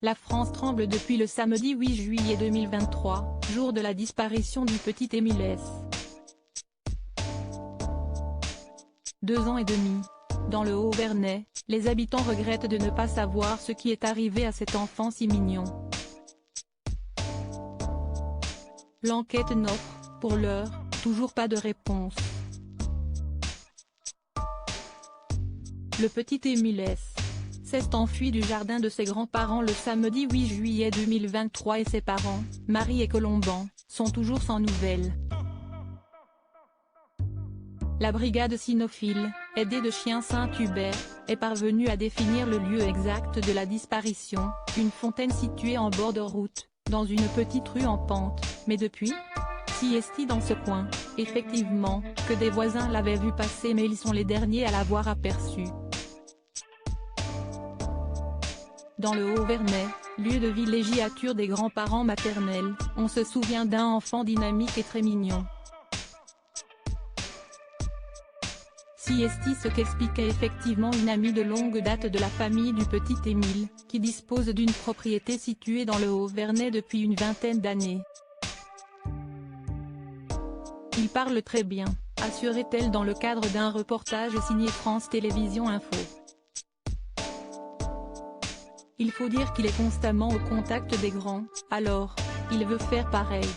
La France tremble depuis le samedi 8 juillet 2023, jour de la disparition du petit Émile S. 2 ans et demi. Dans le Haut-Vernay, les habitants regrettent de ne pas savoir ce qui est arrivé à cet enfant si mignon. L'enquête n'offre, pour l'heure, toujours pas de réponse. Le petit Émile S. s'est enfui du jardin de ses grands-parents le samedi 8 juillet 2023 et ses parents, Marie et Colomban, sont toujours sans nouvelles. La brigade cynophile, aidée de chiens Saint-Hubert, est parvenue à définir le lieu exact de la disparition, une fontaine située en bord de route, dans une petite rue en pente, mais depuis ? Si est-il dans ce coin, effectivement, que des voisins l'avaient vu passer mais ils sont les derniers à l'avoir aperçu. Dans le Haut-Vernay, lieu de villégiature des grands-parents maternels, on se souvient d'un enfant dynamique et très mignon. Si est-il ce qu'expliquait effectivement une amie de longue date de la famille du petit Émile, qui dispose d'une propriété située dans le Haut-Vernay depuis une vingtaine d'années. Il parle très bien, assurait-elle dans le cadre d'un reportage signé France Télévisions Info. Il faut dire qu'il est constamment au contact des grands, alors, il veut faire pareil.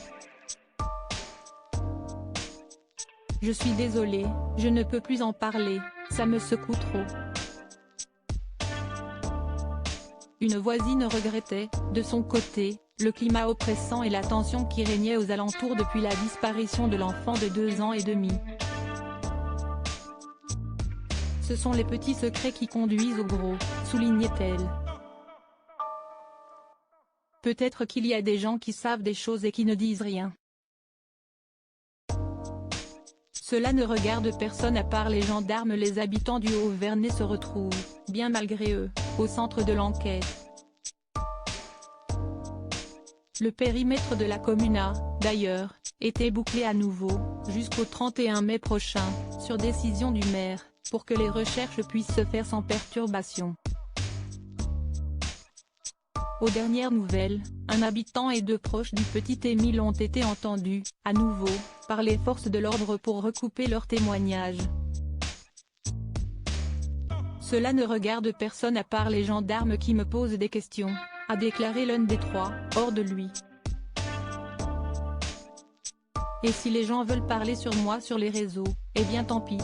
Je suis désolée, je ne peux plus en parler, ça me secoue trop. Une voisine regrettait, de son côté, le climat oppressant et la tension qui régnait aux alentours depuis la disparition de l'enfant de 2 ans et demi. Ce sont les petits secrets qui conduisent au gros, soulignait-elle. Peut-être qu'il y a des gens qui savent des choses et qui ne disent rien. Cela ne regarde personne à part les gendarmes. Les habitants du Haut-Vernay se retrouvent, bien malgré eux, au centre de l'enquête. Le périmètre de la commune a, d'ailleurs, été bouclé à nouveau, jusqu'au 31 mai prochain, sur décision du maire, pour que les recherches puissent se faire sans perturbation. Aux dernières nouvelles, un habitant et 2 proches du petit Émile ont été entendus, à nouveau, par les forces de l'ordre pour recouper leurs témoignages. Cela ne regarde personne à part les gendarmes qui me posent des questions, a déclaré l'un des 3, hors de lui. Et si les gens veulent parler sur moi sur les réseaux, eh bien tant pis.